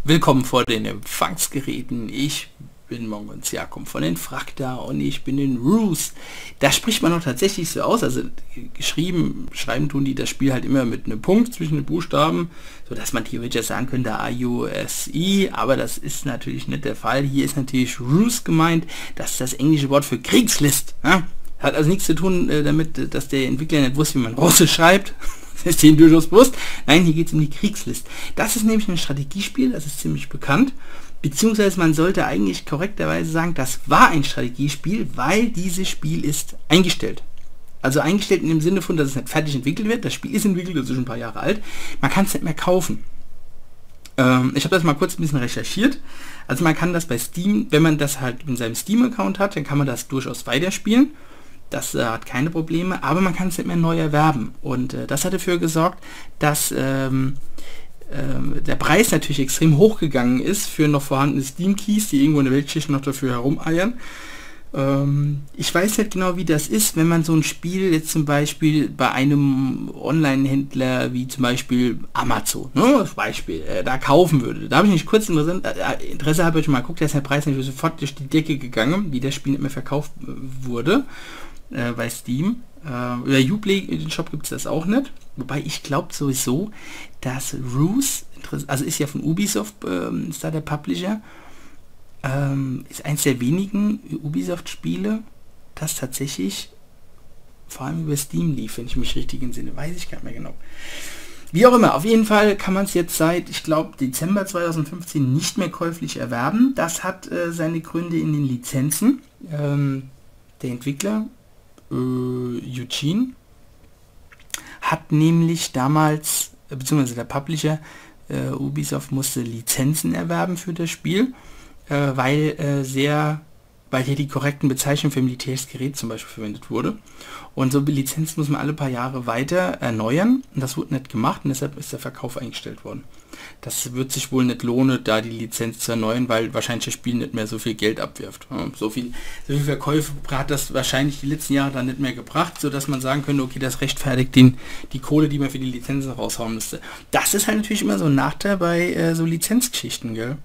Willkommen vor den Empfangsgeräten. Ich bin Mongens Jakob von Infracta und ich bin in R.U.S.E. Da spricht man noch tatsächlich so aus, also schreiben tun die das Spiel halt immer mit einem Punkt zwischen den Buchstaben, so dass man theoretisch sagen könnte R.U.S.E, aber das ist natürlich nicht der Fall. Hier ist natürlich R.U.S.E gemeint, das ist das englische Wort für Kriegslist. Ja? Hat also nichts zu tun damit, dass der Entwickler nicht wusste, wie man Russisch schreibt. Das ist denen durchaus bewusst. Nein, hier geht es um die Kriegslist. Das ist nämlich ein Strategiespiel, das ist ziemlich bekannt. Beziehungsweise man sollte eigentlich korrekterweise sagen, das war ein Strategiespiel, weil dieses Spiel ist eingestellt. Also eingestellt in dem Sinne von, dass es nicht fertig entwickelt wird. Das Spiel ist entwickelt, das ist schon ein paar Jahre alt. Man kann es nicht mehr kaufen. Ich habe das mal kurz ein bisschen recherchiert. Also man kann das bei Steam, wenn man das halt in seinem Steam-Account hat, dann kann man das durchaus weiterspielen. Das hat keine Probleme, aber man kann es nicht mehr neu erwerben. Und das hat dafür gesorgt, dass der Preis natürlich extrem hochgegangen ist für noch vorhandene Steam-Keys, die irgendwo in der Weltgeschichte noch dafür herumeiern. Ich weiß nicht genau, wie das ist, wenn man so ein Spiel jetzt zum Beispiel bei einem Online-Händler wie zum Beispiel Amazon, ne, als Beispiel, da kaufen würde. Da habe ich nicht kurz Interesse habe ich mal geguckt, da ist der Preis natürlich sofort durch die Decke gegangen, wie das Spiel nicht mehr verkauft wurde. Bei Steam. Über Uplay, den Shop gibt es das auch nicht. Wobei ich glaube sowieso, dass R.U.S.E, also ist ja von Ubisoft, ist da der Publisher, ist eins der wenigen Ubisoft-Spiele, das tatsächlich vor allem über Steam lief, wenn ich mich richtig entsinne. Weiß ich gar nicht mehr genau. Wie auch immer, auf jeden Fall kann man es jetzt seit, ich glaube, Dezember 2015 nicht mehr käuflich erwerben. Das hat seine Gründe in den Lizenzen. Der Entwickler Eugene hat nämlich damals, beziehungsweise der Publisher Ubisoft musste Lizenzen erwerben für das Spiel, weil hier die korrekten Bezeichnungen für militärisches Gerät zum Beispiel verwendet wurde. Und so Lizenzen muss man alle paar Jahre weiter erneuern und das wurde nicht gemacht und deshalb ist der Verkauf eingestellt worden. Das wird sich wohl nicht lohnen, da die Lizenz zu erneuern, weil wahrscheinlich das Spiel nicht mehr so viel Geld abwirft. So viel Verkäufe hat das wahrscheinlich die letzten Jahre dann nicht mehr gebracht, sodass man sagen könnte, okay, das rechtfertigt die Kohle, die man für die Lizenzen raushauen müsste. Das ist halt natürlich immer so ein Nachteil bei so Lizenzgeschichten, gell?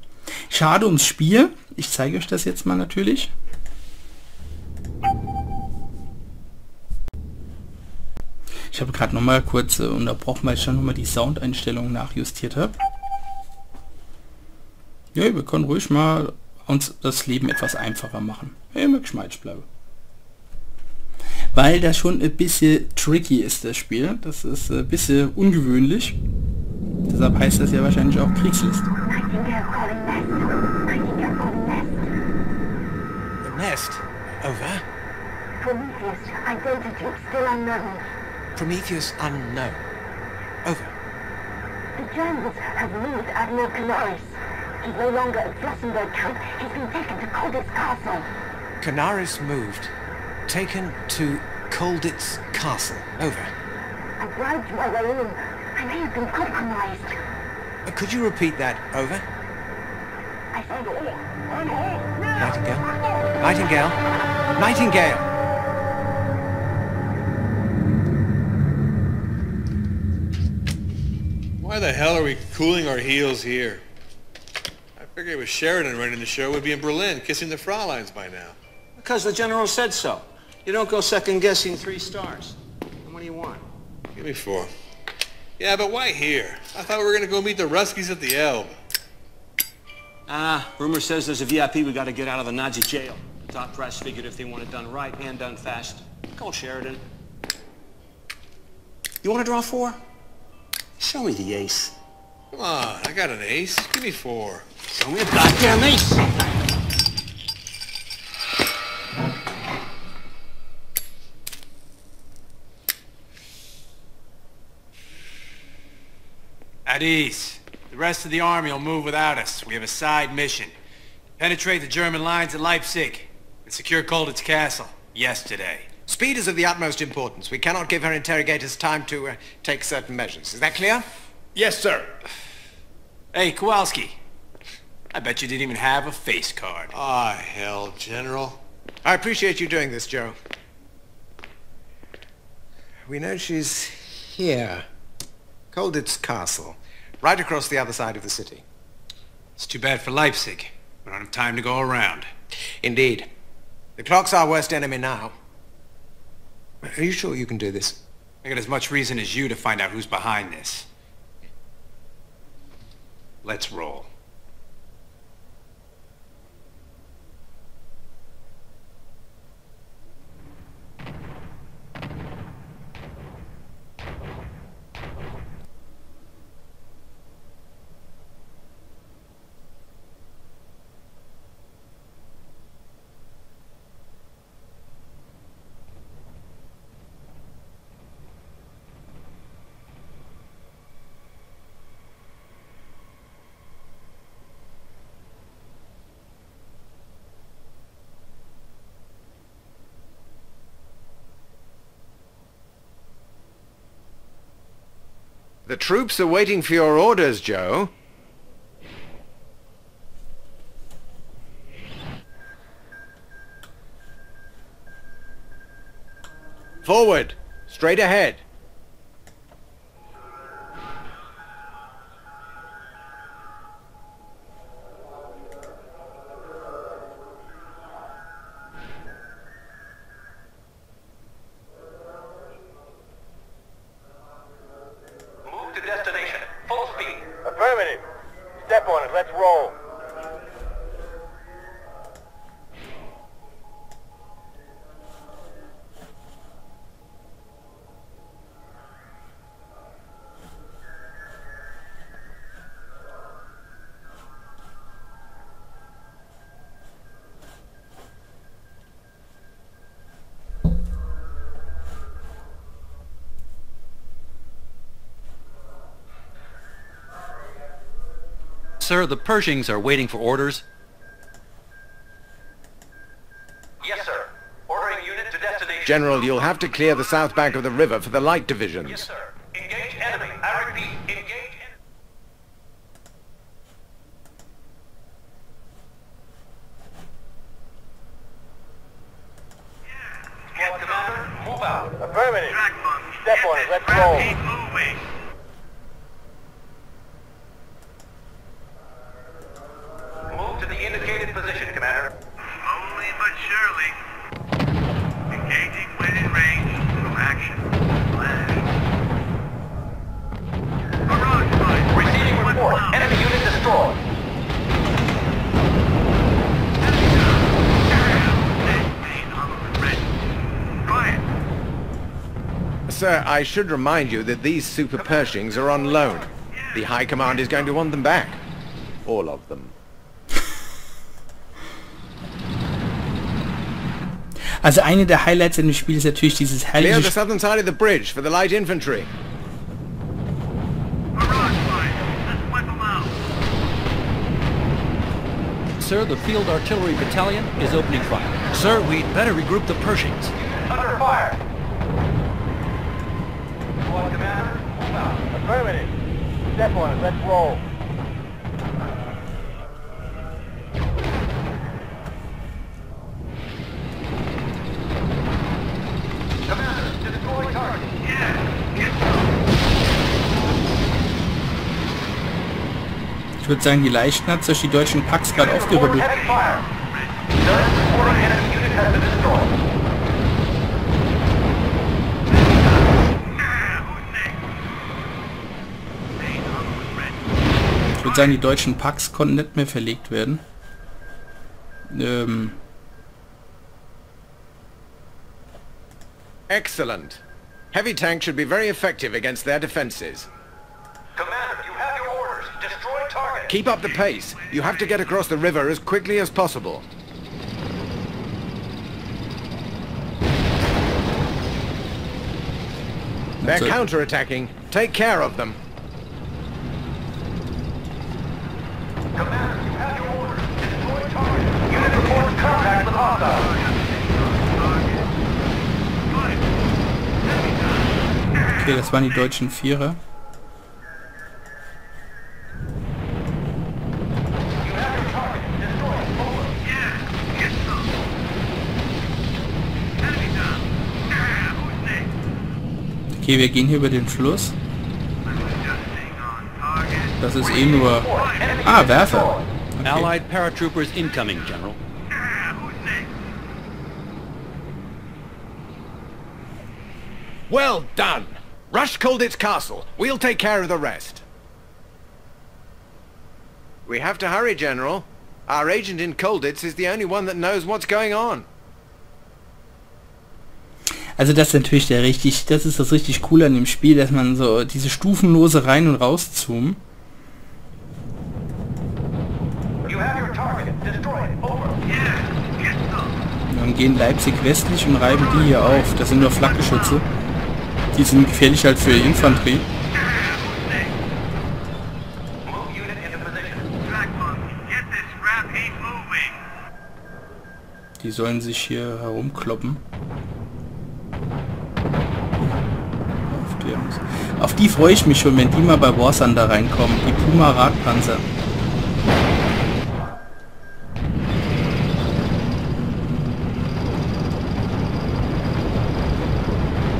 Schade ums Spiel. Ich zeige euch das jetzt mal natürlich. Ich habe gerade noch mal kurz unterbrochen, weil ich schon noch mal die Soundeinstellungen nachjustiert habe. Ja, wir können ruhig mal uns das Leben etwas einfacher machen. Ja, immer geschmeidig bleiben. Weil das schon ein bisschen tricky ist, das Spiel. Das ist ein bisschen ungewöhnlich. Deshalb heißt das ja wahrscheinlich auch Kriegslist. The nest? Over? Prometheus, identity still unknown. Prometheus unknown. Over. The Germans have moved Admiral Canaris. He's no longer at Flossenberg camp. He's been taken to Colditz Castle. Canaris moved. Taken to Colditz Castle. Over. I bribed my way in. I may have been compromised. Could you repeat that? Over. I found all. Nightingale? Nightingale? Nightingale! Why the hell are we cooling our heels here? I figured with Sheridan running the show, we'd be in Berlin kissing the Frauleins by now. Because the general said so. You don't go second-guessing 3 stars. And what do you want? Give me 4. Yeah, but why here? I thought we were going to go meet the Ruskies at the Elbe. Rumor says there's a VIP we got to get out of the Nazi jail. The top brass figured if they want it done right and done fast, call Sheridan. You want to draw 4? Show me the ace. Come on, I got an ace. Give me 4. Show me a goddamn ace! At ease. The rest of the army will move without us. We have a side mission. Penetrate the German lines at Leipzig and secure Colditz Castle yesterday. Speed is of the utmost importance. We cannot give her interrogators time to take certain measures. Is that clear? Yes, sir. Hey, Kowalski. I bet you didn't even have a face card. Ah, hell, General. I appreciate you doing this, Joe. We know she's here. Colditz Castle. Right across the other side of the city. It's too bad for Leipzig. We don't have time to go around. Indeed. The clock's our worst enemy now. Are you sure you can do this? I got as much reason as you to find out who's behind this. Let's roll. The troops are waiting for your orders, Joe. Forward! Straight ahead! Move to destination. Full speed. Affirmative. Step on it. Let's roll. Sir, the Pershings are waiting for orders. Yes, sir. Ordering unit to destination. General, you'll have to clear the south bank of the river for the light divisions. Yes, sir. Engage enemy. I repeat, engage enemy. Squad commander, move out. Affirmative. Step on it. Let's roll. Move to the indicated position, commander. Slowly but surely. Engaging within range. No action. Barrage fire. Receiving report. Enemy unit destroyed. Sir, I should remind you that these Super Pershings are on loan. The High Command is going to want them back. All of them. Also eine der Highlights in dem Spiel ist natürlich dieses Clear the herrliche southern side of the bridge for the light infantry. Barrage fire. Let's wipe them out. Sir, the Field Artillery Battalion is opening fire. Sir, we'd better regroup the Pershings. Under fire. Squad commander, move out. Affirmative. Step on it. Let's roll. Commander, destroy target. Ich würde sagen, die Leichen hat sich die deutschen Packs gerade aufgerüttelt. Heavy fire. None reporting enemy unit has been destroyed. Ich würde sagen, die deutschen Packs konnten nicht mehr verlegt werden. Excellent. Heavy tanks should be very effective against their defenses. Commander, you have your orders. Destroy target. Keep up the pace. You have to get across the river as quickly as possible. They're So- counter-attacking. Take care of them. Commander, you have your orders. Destroy target. Unit reports contact with hostiles. Okay, das waren die deutschen Vierer. You have your target. Destroy it. Over. Okay, wir gehen hier über den Fluss. Das ist eh nur Enemy Ah, Werfer. Okay. Allied paratroopers incoming, General. Who's next? Well done. Rush Colditz Castle. We'll take care of the rest. We have to hurry, General. Our agent in Colditz is the only one that knows what's going on. Also das ist natürlich das ist das richtig Coole an dem Spiel, dass man so diese stufenlose Rein- und Rauszoomen. You have your target. Destroy it. Over. Yeah, get some. Dann gehen Leipzig westlich und reiben die hier auf. Das sind nur Flakgeschütze. Die sind gefährlich halt für Infanterie. Who's next? Move unit into position. Blackmon, get this scrap heap moving. Die sollen sich hier herumkloppen. Auf die freue ich mich schon, wenn die mal bei Warzone da reinkommen. Die Puma-Radpanzer.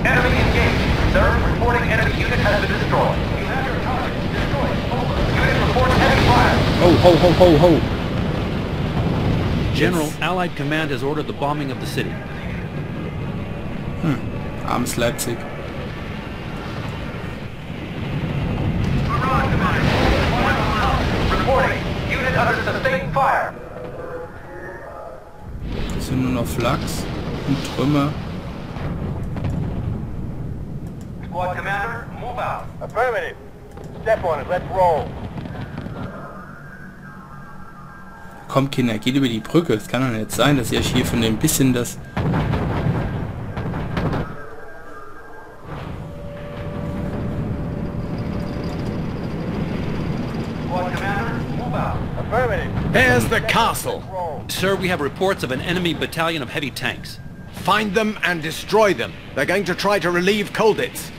Enemy engaged. Sir, reporting enemy unit has been destroyed. You have your target. Destroy it. Over. Unit reports heavy fire. Ho, ho, ho, ho, ho. General, Allied command has ordered the bombing of the city. Armes Leipzig. Reporting. Unit under sustained fire. Das sind nur noch Flaks und Trümmer. Squad commander, move out. Affirmative. Step on it. Let's roll. Kommt Kinder, geht über die Brücke. Es kann doch nicht sein, dass ihr euch hier von dem bisschen das... Squad commander, move out. Affirmative. There's the castle. Roll. Sir, we have reports of an enemy battalion of heavy tanks. Find them and destroy them. They're going to try to relieve Colditz.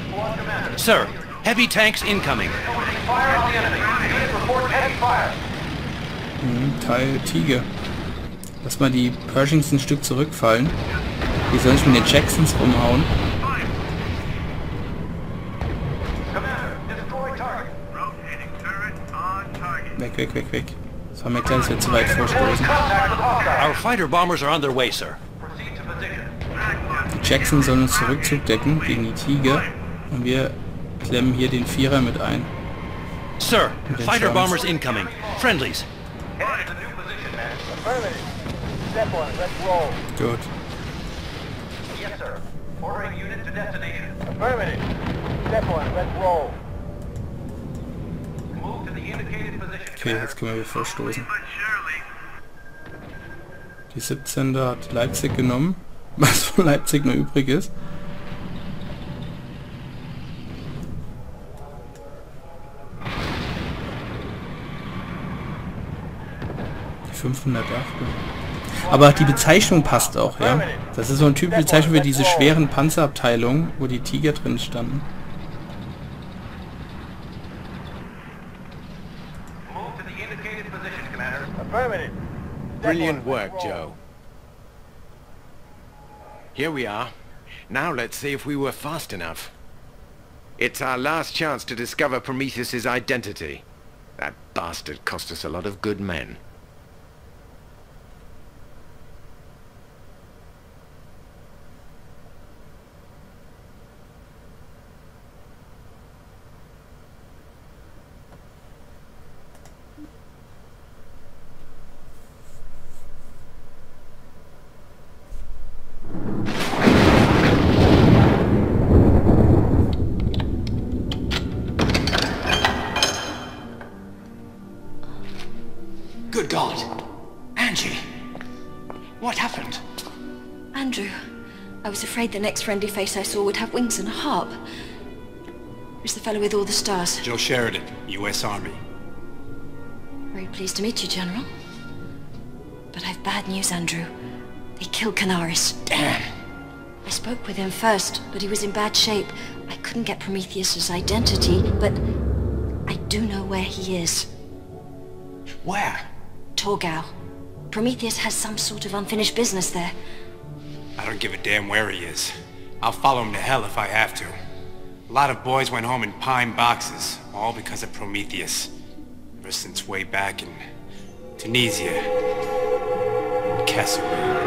Squad commander. Sir, heavy tanks incoming. Opening fire on the enemy. Unit reports heavy fire. Teil Tiger. Lass mal die Pershings ein Stück zurückfallen. Die sollen sich mit den Jacksons rumhauen. Commander, destroy target. Rotating turret on target. Weg, weg, weg, weg. Das war mir klar, dass wir zu weit vorstoßen. Contact with hostile. Our fighter bombers are on their way, sir. Proceed to position. Die Jacksons sollen uns Zurückzug decken gegen die Tiger. Und wir klemmen hier den Vierer mit ein. Sir, den fighter Chance. bombers incoming. Friendlies. Head to the new position, man. Affirmative. Step on it. Let's roll. Gut. Yes, sir. Ordering unit to destination. Affirmative. Step on it. Let's roll. Move to the indicated position. Okay, jetzt können wir vorstoßen. But surely. Die 17. hat Leipzig genommen. Was von Leipzig noch übrig ist. Die 508. Aber die Bezeichnung passt auch, ja. Das ist so eine typische Bezeichnung für diese schweren Panzerabteilungen, wo die Tiger drin standen. Move to the indicated position, Commander. Affirmative. Brilliant work, Joe. Here we are. Now let's see if we were fast enough. It's our last chance to discover Prometheus's identity. That bastard cost us a lot of good men. Good God. Angie. What happened? Andrew, I was afraid the next friendly face I saw would have wings and a harp. Who's the fellow with all the stars? Joe Sheridan, U.S. Army. Very pleased to meet you, General. But I've bad news, Andrew. They killed Canaris. Damn. I spoke with him first, but he was in bad shape. I couldn't get Prometheus's identity, but I do know where he is. Where? Torgau. Prometheus has some sort of unfinished business there. I don't give a damn where he is. I'll follow him to hell if I have to. A lot of boys went home in pine boxes, all because of Prometheus. Ever since way back in Tunisia. In Kasserine.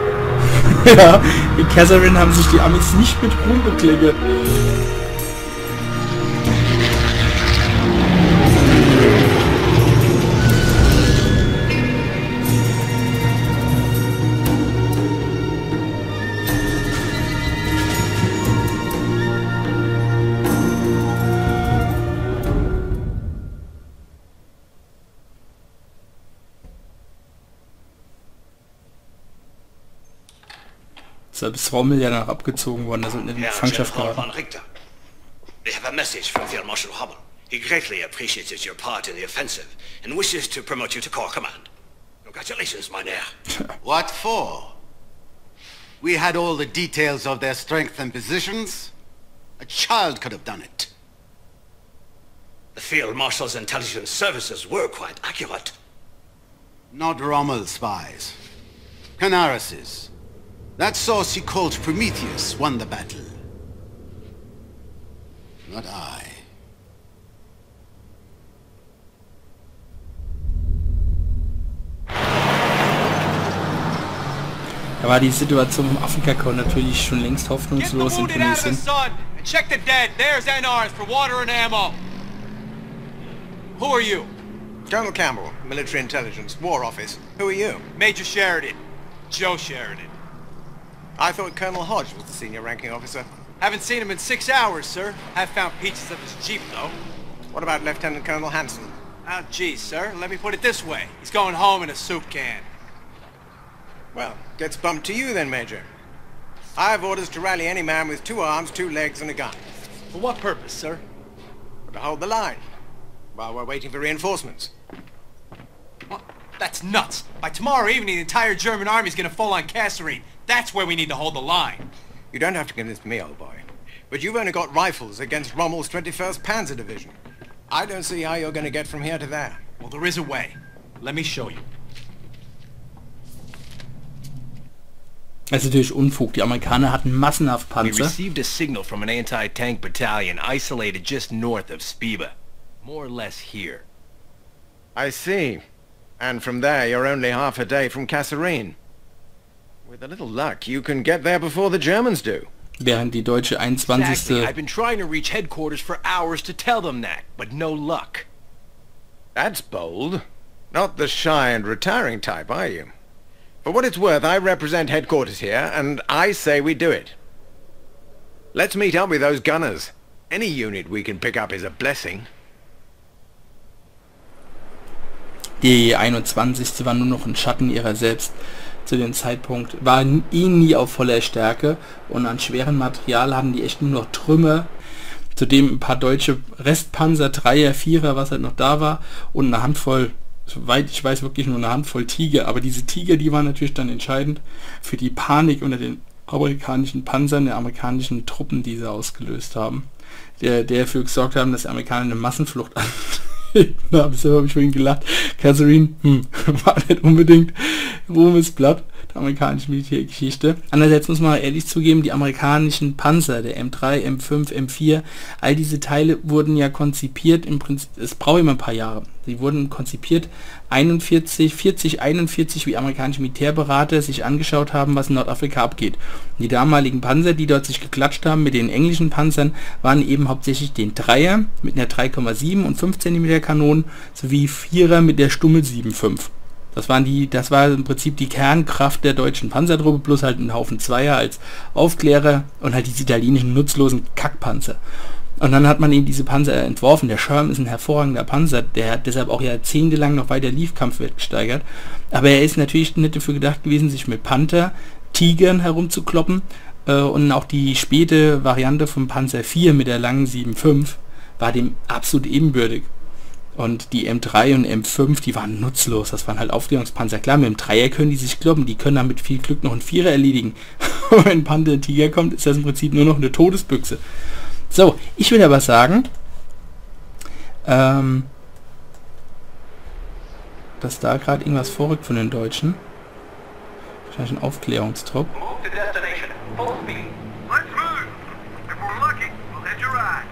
Ja, in Kasserine haben sich die Amis nicht mit Ruhm bekleckert. Deshalb ist Rommel ja noch abgezogen worden, da sollten in die Gefangenschaft geraten. They have a message from Field Marshal Hummel. He greatly appreciates your part in the offensive and wishes to promote you to Corps Command. Congratulations, mein Herr. What for? We had all the details of their strength and positions. A child could have done it. The Field Marshal's intelligence services were quite accurate. Not Rommel's spies. Canaras's. That source he called Prometheus won the battle. Not I. Da war die Situation im Afrika-Korn natürlich schon längst hoffnungslos in Tunesien. Check the dead. There's NRs for water and ammo. Who are you? Colonel Campbell, Military Intelligence, War Office. Who are you? Major Sheridan. Joe Sheridan. I thought Colonel Hodge was the senior ranking officer. Haven't seen him in 6 hours, sir. Have found pieces of his Jeep, though. What about Lieutenant Colonel Hanson? Ah, geez, sir. Let me put it this way. He's going home in a soup can. Well, gets bumped to you then, Major. I have orders to rally any man with 2 arms, 2 legs, and a gun. For what purpose, sir? To hold the line, while we're waiting for reinforcements. What? That's nuts. By tomorrow evening, the entire German army's gonna fall on Kasserine. That's where we need to hold the line. You don't have to convince me, old boy. But you've only got rifles against Rommel's 21st Panzer Division. I don't see how you're going to get from here to there. Well, there is a way. Let me show you. Das ist natürlich Unfug. Die Amerikaner hatten massenhaft We Panzer. received a signal from an anti-tank battalion isolated just north of Spiba. More or less here. I see. And from there, you're only half a day from Kasserine. With a little luck, you can get there before the Germans do. Während die deutsche 21. Exactly. I've been trying to reach headquarters for hours to tell them that, but no luck. That's bold. Not the shy and retiring type, are you? For what it's worth, I represent headquarters here, and I say we do it. Let's meet up with those gunners. Any unit we can pick up is a blessing. Die 21. war nur noch ein Schatten ihrer selbst. Zu dem Zeitpunkt war nie auf voller Stärke und an schwerem Material hatten die echt nur noch Trümmer. Zudem ein paar deutsche Restpanzer, 3er, 4er, was halt noch da war und eine Handvoll, soweit ich weiß, wirklich nur eine Handvoll Tiger. Aber diese Tiger, die waren natürlich dann entscheidend für die Panik unter den amerikanischen Panzern, der amerikanischen Truppen, die sie ausgelöst haben. Der dafür gesorgt haben, dass die Amerikaner eine Massenflucht da habe ich vorhin gelacht. Kasserine, war nicht unbedingt Ruhmes Blatt der amerikanischen Militärgeschichte. Andererseits muss man ehrlich zugeben, die amerikanischen Panzer, der M3, M5, M4, all diese Teile wurden ja konzipiert, im Prinzip, es braucht immer ein paar Jahre. Sie wurden konzipiert 41, wie amerikanische Militärberater sich angeschaut haben, was in Nordafrika abgeht. Und die damaligen Panzer, die dort sich geklatscht haben mit den englischen Panzern, waren eben hauptsächlich den 3er mit einer 3,7 und 5 cm Kanonen sowie 4er mit der Stummel 7,5. Das war im Prinzip die Kernkraft der deutschen Panzertruppe, plus halt ein Haufen 2er als Aufklärer und halt diese italienischen nutzlosen Kackpanzer. Und dann hat man eben diese Panzer entworfen. Der Sherm ist ein hervorragender Panzer, der hat deshalb auch jahrzehntelang noch weiter lief, Kampfwert gesteigert. Aber er ist natürlich nicht dafür gedacht gewesen, sich mit Panther, Tigern herumzukloppen. Und auch die späte Variante vom Panzer 4 mit der langen 7,5 war dem absolut ebenbürtig. Und die M3 und M5, die waren nutzlos. Das waren halt Aufklärungspanzer. Klar, mit dem 3er können die sich kloppen. Die können dann mit viel Glück noch einen 4er erledigen. Und wenn ein Panther, ein Tiger kommt, ist das im Prinzip nur noch eine Todesbüchse. So, ich will aber sagen, dass da gerade irgendwas vorrückt von den Deutschen. Wahrscheinlich ein Aufklärungstrupp. Move to destination. Full speed. Let's move. If we're lucky, we'll hit your ride.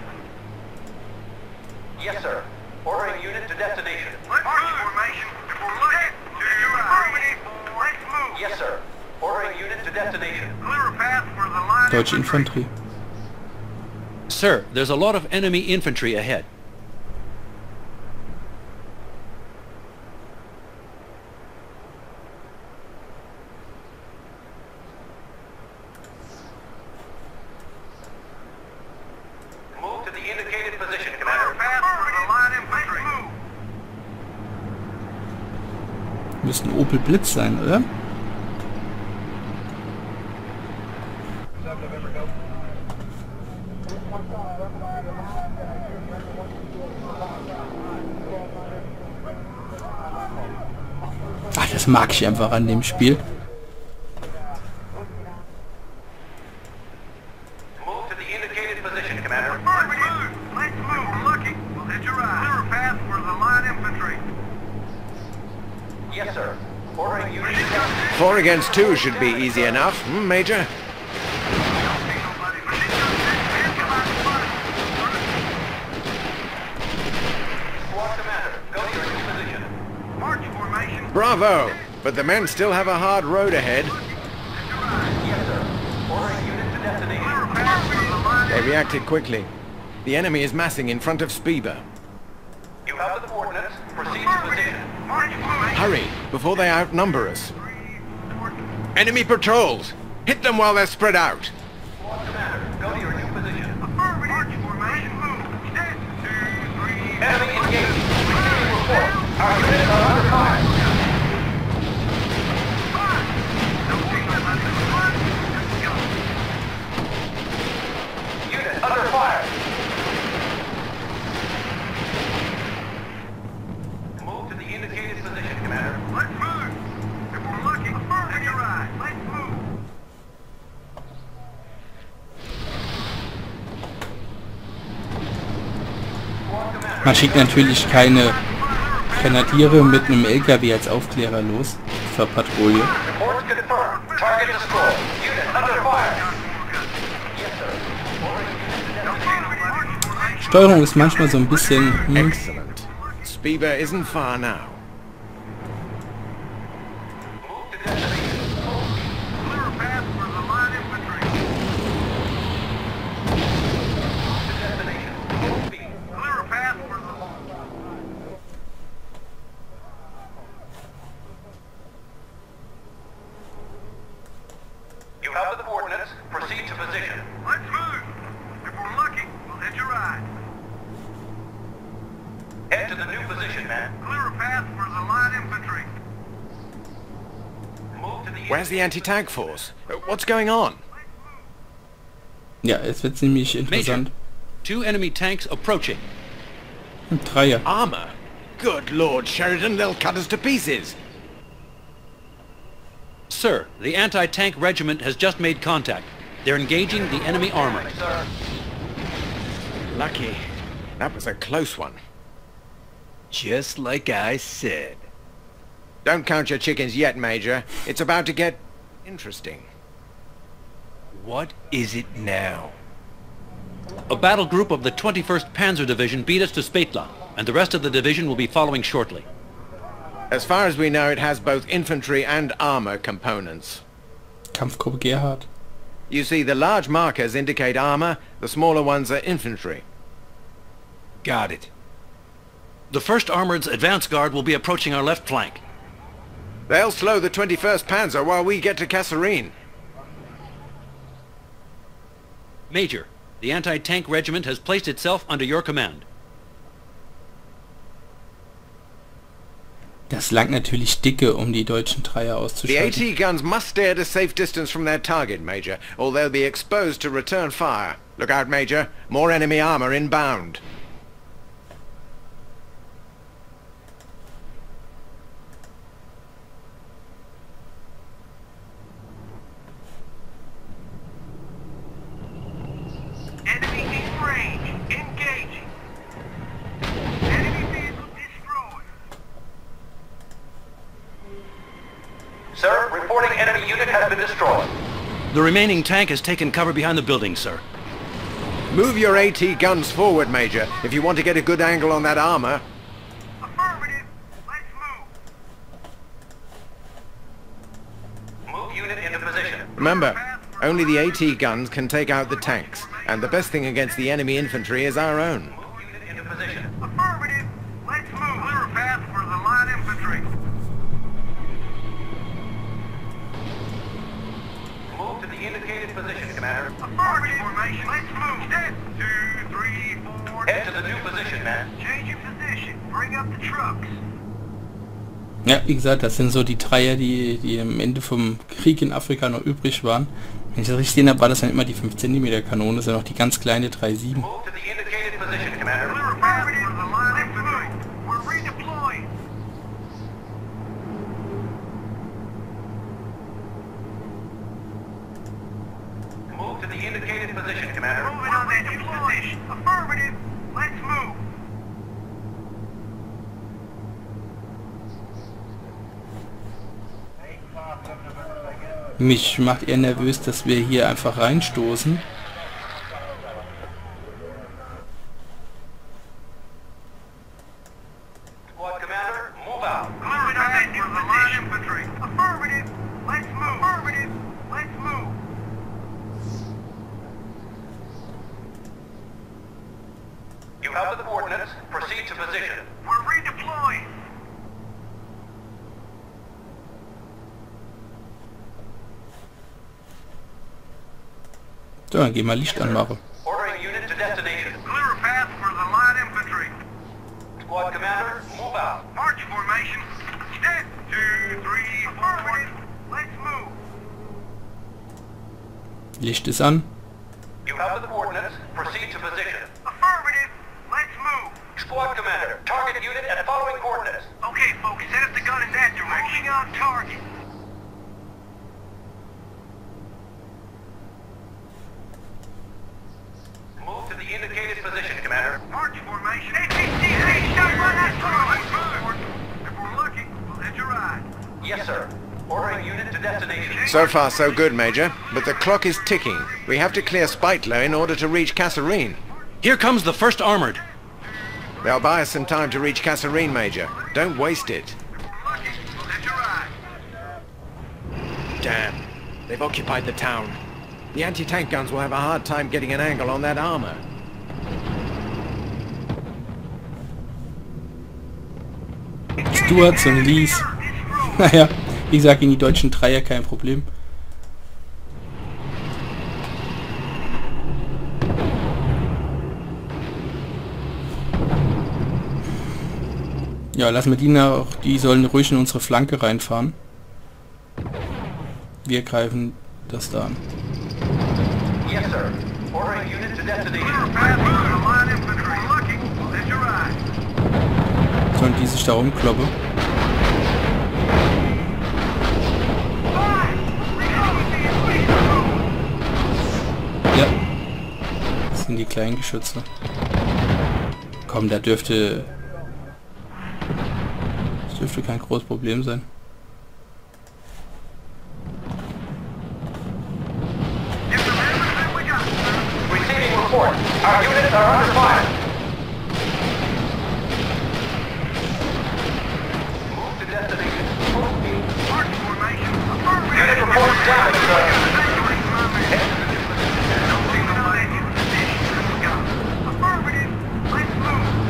Yes, sir. Ordering unit to destination. Let's move, formation. If we're looking, to your right. Let's move. Yes, sir. Ordering unit to destination. Clear a path for the line. Deutsche Infanterie. Sir, there's a lot of enemy infantry ahead. Move to the indicated position, Clear a Commander. path for the line infantry. Müsste ein Opel Blitz sein, oder? Ach, das mag ich einfach an dem Spiel. Move to the indicated position, Commander. Let's move. We're looking. We'll hit your right. Clear a path for the line infantry. Yes, sir. Ordering unit to destination. 4 against 2 should be easy enough, Major? Squad commander, go to your new position. March formation. Bravo! But the men still have a hard road ahead. Yes, sir. Ordering unit to destination. Clear a path for the line. They reacted quickly. The enemy is massing in front of Spieber. You have the coordinates. Proceed to position. March formation. Hurry, before they outnumber us. Enemy patrols! Hit them while they're spread out. Squad commander, go to your new position. March formation. Move. Stand. 2, 3. Enemy engaged. Receiving report. Our units are under fire. Unit under fire. Move to the indicated position, Commander. Let's move. If we're looking, to your right. Let's move. Squad commander. Man schickt natürlich keine Grenadiere mit einem LKW als Aufklärer los für Patrouille. Reports confirmed. Target destroyed. Unit under fire. Yes, sir. Ordering unit to destination. Steuerung ist manchmal so ein bisschen... Excellent. Spieber isn't far now. Move to destination. Clear a path for the line infantry. Move to destination. Full speed. Clear a path for the... You have the coordinates. Proceed to position. Let's move. If we're looking, we'll hit your right. Head to the new position, man. Clear a path for the line infantry. Move to the... Where's the anti-tank force? What's going on? Ja, es wird ziemlich interessant. Major, 2 enemy tanks approaching. Ein Dreier. Armor? Good Lord, Sheridan, they'll cut us to pieces. Sir, the anti-tank regiment has just made contact. They're engaging the enemy armor. Sir. Lucky. That was a close one. Just like I said. Don't count your chickens yet, Major. It's about to get interesting. What is it now? A battle group of the 21st Panzer Division beat us to Spetla, and the rest of the division will be following shortly. As far as we know, it has both infantry and armor components. Kampfgruppe Gerhard. You see, the large markers indicate armor, the smaller ones are infantry. Got it. The 1st Armored's advance guard will be approaching our left flank. They'll slow the 21st Panzer while we get to Kasserine. Major, the anti-tank regiment has placed itself under your command. Das langt natürlich dicke, um die deutschen Dreier The auszuschalten. AT guns must stay at a safe distance from their target, Major, or they'll be exposed to return fire. Look out, Major. More enemy armor inbound. Enemy in range. Engaging. Enemy vehicle destroyed. Sir, reporting enemy unit has been destroyed. The remaining tank has taken cover behind the building, sir. Move your AT guns forward, Major, if you want to get a good angle on that armor. Affirmative. Let's move. Move unit into position. Remember, only the AT guns can take out the tanks, and the best thing against the enemy infantry is our own. Move unit into position. Affirmative. Let's move. Clear a path for the light infantry. Move to the indicated position, Commander. Affirmative formation. Let's move. Step 2, 3, 4. Head to the new position, man. Changing position. Bring up the trucks. Ja, wie gesagt, das sind so die Dreier, die am Ende vom Krieg in Afrika noch übrig waren. Wenn ich das richtig gesehen habe, war das dann immer die 5 cm Kanone, das sind auch die ganz kleine 3,7. Move to the indicated position, Commander. Clear a path for the light infantry. We're redeploying. Move to the indicated position, Commander. Moving on that new position. Affirmative. Let's move. Mich macht eher nervös, dass wir hier einfach reinstoßen. Squad Commander, move out. Clear a path for the light infantry. Affirmative. Let's move. Affirmative. Let's move. You have the coordinates. Proceed to position. We're redeploying. So, dann gehen wir Licht anmachen. Ordering unit to destination. Clear a path for the light infantry. Squad Commander, move out. March formation. Step 2, 3, 4. Let's move. Licht ist an. You have the coordinates. Proceed to position. Affirmative. Let's move. Squad Commander, target unit at following coordinates. Okay, folks, set up the gun in that direction. Moving on target. Move to the indicated position, Commander. March formation. Hey, stop on that target. If we're lucky, we'll hit your ride. Yes, sir. Ordering unit to destination. So far so good, Major, but the clock is ticking. We have to clear Spitler in order to reach Kasserine. Here comes the first armored. They'll buy us some time to reach Kasserine, Major. Don't waste it. If we're lucky, we'll hit your ride. Damn. They've occupied the town. The anti-tank guns will have a hard time getting an angle on that armor. Stuarts und Lees. Naja, wie gesagt, gegen die deutschen Dreier kein Problem. Ja, lassen wir die auch, die sollen ruhig in unsere Flanke reinfahren. Wir greifen das da an. Yes, sir. Ordering unit to destination. So, und die sich da rumkloppe. Ja. Das sind die kleinen Geschütze. Komm, da dürfte... Das dürfte kein großes Problem sein. Report. Our units are under fire. Move to destination. March formation. Unit reports damage, sir.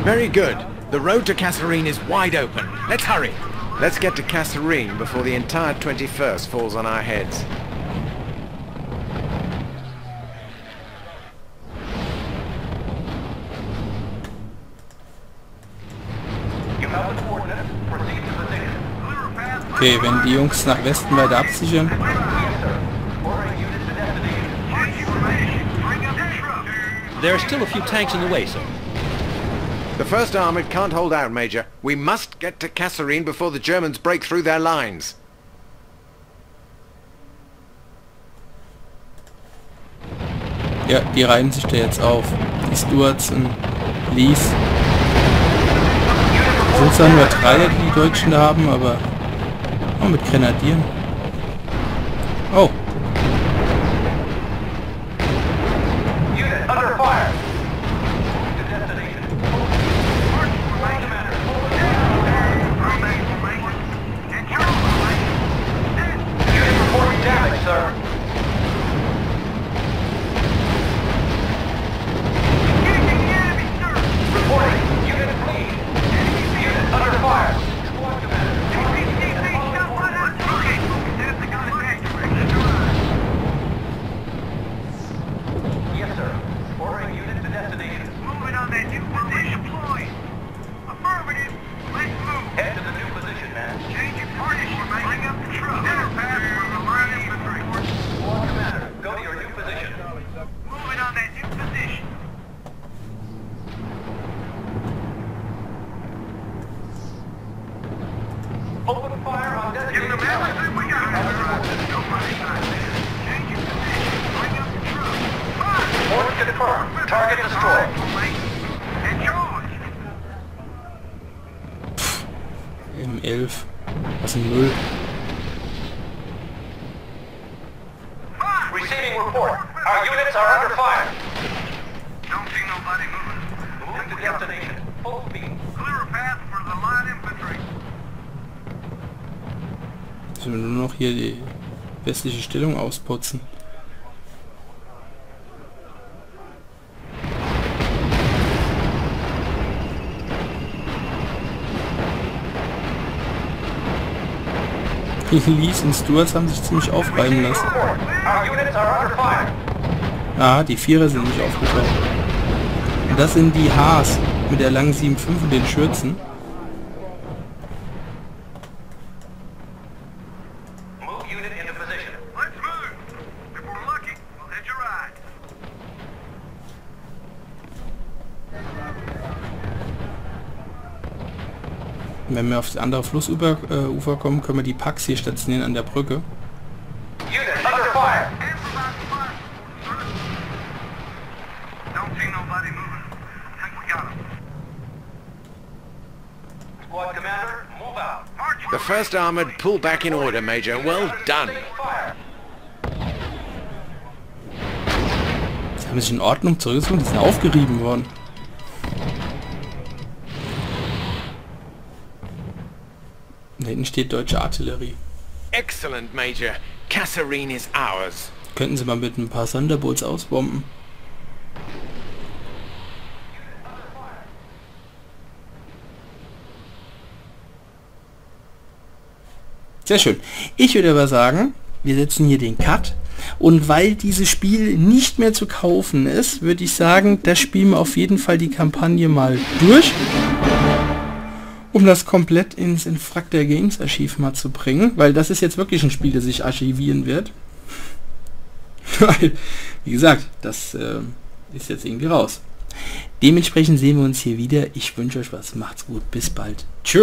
Very good. The road to Kasserine is wide open. Let's hurry. Let's get to Kasserine before the entire 21st falls on our heads. Okay, wenn die Jungs nach Westen weiter absichern. There are still a few tanks in the way, sir. The first armored can't hold out, Major. We must get to Kasserine before the Germans break through their lines. Ja, die reihen sich da jetzt auf. Die Stuarts und Lees. Es sind zwar nur Dreier, die die Deutschen da haben, aber... Oh, mit Grenadieren. Oh. Unit under fire. new position. Deployed. Affirmative. Let's move. Head to the new position, man. Changing position. Bring up the truck. Center path for the line infantry. Squad commander, go to your new position. Moving on that new position. Open fire on Give them designated everything we got. Nobody's not there. Changing position. Bring up the truck. Fire. Orders confirmed. Target destroyed. And charge. M11. Was ein Müll. Receiving report. Our units are under fire. Don't see nobody moving. Move to destination. Full speed. Clear a path for the line infantry. Müssen wir nur noch hier die westliche Stellung ausputzen. Die Lees und Stewards haben sich ziemlich aufreiben lassen. Ah, die Vierer sind nicht aufgetaucht. Und das sind die Haas mit der langen 7.5 und den Schürzen. Wenn wir auf das andere Flussufer kommen, können wir die Packs hier stationieren an der Brücke. The first armored pull back in order, Major. Well done. Sie haben sich in Ordnung zurückgezogen, die sind aufgerieben worden. Da hinten steht deutsche Artillerie. Excellent, Major. Kasserine is ours. Könnten Sie mal mit ein paar Thunderbolts ausbomben? Sehr schön. Ich würde aber sagen, wir setzen hier den Cut. Und weil dieses Spiel nicht mehr zu kaufen ist, würde ich sagen, da spielen wir auf jeden Fall die Kampagne mal durch. Um das komplett ins Infracta GamesArchiv mal zu bringen, weil das ist jetzt wirklich ein Spiel, das sich archivieren wird. Weil, wie gesagt, das ist jetzt irgendwie raus. Dementsprechend sehen wir uns hier wieder. Ich wünsche euch was. Macht's gut. Bis bald. Tschüss.